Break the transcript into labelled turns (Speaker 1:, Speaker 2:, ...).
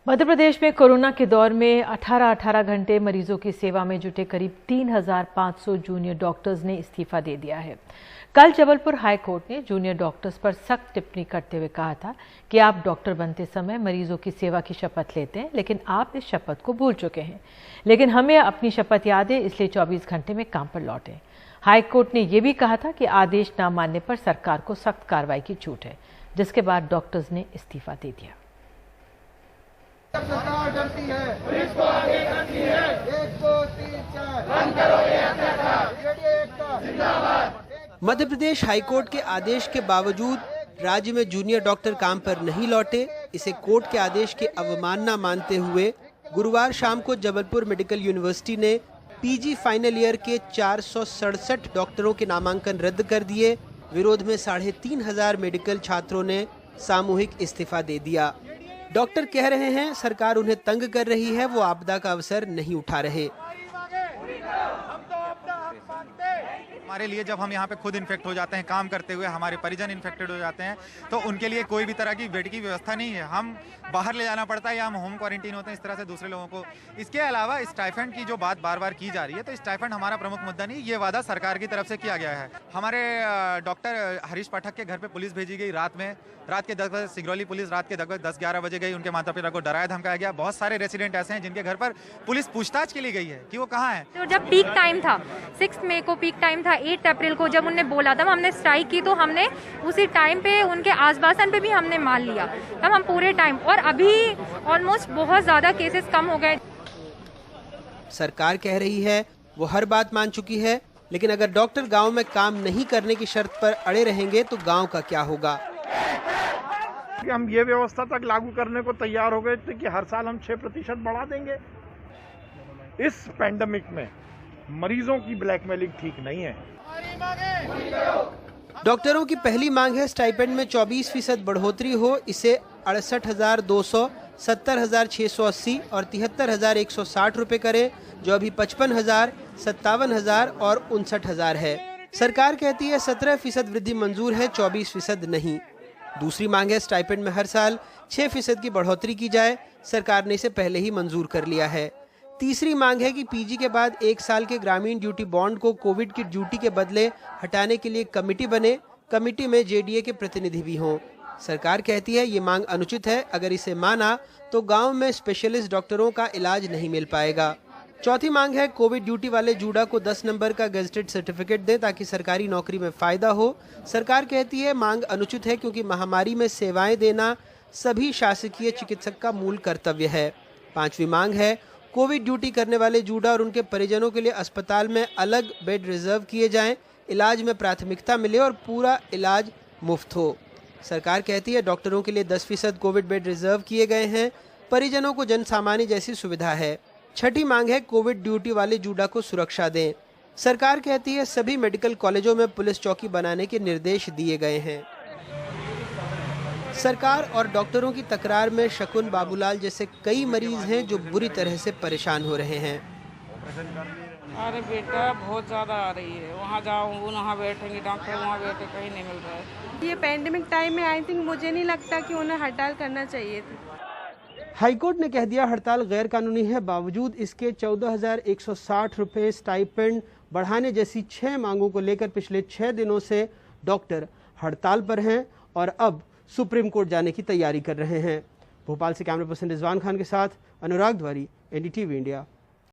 Speaker 1: मध्य प्रदेश में कोरोना के दौर में 18-18 घंटे मरीजों की सेवा में जुटे करीब 3,500 जूनियर डॉक्टर्स ने इस्तीफा दे दिया है। कल जबलपुर हाई कोर्ट ने जूनियर डॉक्टर्स पर सख्त टिप्पणी करते हुए कहा था कि आप डॉक्टर बनते समय मरीजों की सेवा की शपथ लेते हैं, लेकिन आप इस शपथ को भूल चुके हैं। लेकिन हमें अपनी शपथ याद है, इसलिए 24 घंटे में काम पर लौटे। हाई कोर्ट ने यह भी कहा था कि आदेश न मानने पर सरकार को सख्त कार्रवाई की छूट है, जिसके बाद डॉक्टर्स ने इस्तीफा दे दिया।
Speaker 2: सरकार डरती है, पुलिस को आगे करती है। 1 2 3 4 बंद करो ये अत्याचार। जिंदाबाद।
Speaker 3: मध्य प्रदेश हाईकोर्ट के आदेश के बावजूद राज्य में जूनियर डॉक्टर काम पर नहीं लौटे। इसे कोर्ट के आदेश की अवमानना मानते हुए गुरुवार शाम को जबलपुर मेडिकल यूनिवर्सिटी ने पीजी फाइनल ईयर के 467 डॉक्टरों के नामांकन रद्द कर दिए। विरोध में 3,500 मेडिकल छात्रों ने सामूहिक इस्तीफा दे दिया। डॉक्टर कह रहे हैं सरकार उन्हें तंग कर रही है, वो आपदा का अवसर नहीं उठा रहे।
Speaker 4: हमारे लिए जब हम यहाँ पे खुद इन्फेक्ट हो जाते हैं काम करते हुए, हमारे परिजन इन्फेक्टेड हो जाते हैं, तो उनके लिए कोई भी तरह की बेड की व्यवस्था नहीं है। हम बाहर ले जाना पड़ता है या हम होम क्वारंटीन होते हैं, इस तरह से दूसरे लोगों को। इसके अलावा स्टाइफंड की जो बात बार बार की जा रही है, तो स्टाइफंड हमारा प्रमुख मुद्दा नहीं, ये वादा सरकार की तरफ से किया गया है। हमारे डॉक्टर हरीश पाठक के घर पे पुलिस भेजी गई रात के 10 बजे। सिगरौली पुलिस रात के 10-11 बजे गई, उनके माता पिता को डराया धमकाया गया। बहुत सारे रेसिडेंट ऐसे हैं जिनके घर पर पुलिस पूछताछ के लिए गई है कि वो कहाँ है।
Speaker 5: तो जब पीक टाइम था, 6 मई को पीक टाइम था, 8 अप्रैल को जब उन्होंने बोला था हमने स्ट्राइक की, तो हमने उसी टाइम पे उनके आश्वासन पे भी हमने मान लिया। तब हम पूरे टाइम, और अभी ऑलमोस्ट बहुत ज्यादा केसेस कम हो गए।
Speaker 3: सरकार कह रही है वो हर बात मान चुकी है, लेकिन अगर डॉक्टर गांव में काम नहीं करने की शर्त पर अड़े रहेंगे तो गांव का क्या होगा।
Speaker 6: हम ये व्यवस्था तक लागू करने को तैयार हो गए थे कि हर साल हम 6% बढ़ा देंगे। इस पैंडेमिक में मरीजों की ब्लैकमेलिंग ठीक नहीं है।
Speaker 3: डॉक्टरों की पहली मांग है स्टाइपेंड में 24% बढ़ोतरी हो। इसे 68,200, 70,680 और 73,160 रुपए करे, जो अभी 55,000, 57,000 और 59,000 है। सरकार कहती है 17% वृद्धि मंजूर है, 24% नहीं। दूसरी मांग है स्टाइपेंड में हर साल 6% की बढ़ोतरी की जाए। सरकार ने इसे पहले ही मंजूर कर लिया है। तीसरी मांग है कि पीजी के बाद 1 साल के ग्रामीण ड्यूटी बॉन्ड को कोविड की ड्यूटी के बदले हटाने के लिए कमेटी बने। कमेटी में जेडीए के प्रतिनिधि भी हों। सरकार कहती है ये मांग अनुचित है। अगर इसे माना तो गांव में स्पेशलिस्ट डॉक्टरों का इलाज नहीं मिल पाएगा। चौथी मांग है कोविड ड्यूटी वाले जूडा को 10 नंबर का गेजेटेड सर्टिफिकेट दें ताकि सरकारी नौकरी में फायदा हो। सरकार कहती है मांग अनुचित है क्योंकि महामारी में सेवाएं देना सभी शासकीय चिकित्सक का मूल कर्तव्य है। पांचवी मांग है कोविड ड्यूटी करने वाले जूडा और उनके परिजनों के लिए अस्पताल में अलग बेड रिजर्व किए जाएं, इलाज में प्राथमिकता मिले और पूरा इलाज मुफ्त हो। सरकार कहती है डॉक्टरों के लिए 10% कोविड बेड रिजर्व किए गए हैं, परिजनों को जन सामान्य जैसी सुविधा है। छठी मांग है कोविड ड्यूटी वाले जूडा को सुरक्षा दें। सरकार कहती है सभी मेडिकल कॉलेजों में पुलिस चौकी बनाने के निर्देश दिए गए हैं। सरकार और डॉक्टरों की तकरार में शकुन बाबूलाल जैसे कई मरीज हैं जो बुरी तरह से परेशान हो रहे हैं।
Speaker 7: अरे बेटा बहुत ज़्यादा आ रही है, वहाँ जाओ वहाँ बैठेंगे डॉक्टर, वहाँ बैठे कहीं नहीं मिल रहा है।
Speaker 8: ये पैंडेमिक टाइम में आई थिंक मुझे नहीं लगता कि उन्हें हड़ताल करना चाहिए थी।
Speaker 3: हाईकोर्ट ने कह दिया हड़ताल गैर कानूनी है। बावजूद इसके 14,160 रुपए स्टाइपेंड बढ़ाने जैसी 6 मांगों को लेकर पिछले 6 दिनों से डॉक्टर हड़ताल पर हैं और अब सुप्रीम कोर्ट जाने की तैयारी कर रहे हैं। भोपाल से कैमरा पर्सन रिजवान खान के साथ अनुराग द्वारी, एनडीटीवी इंडिया।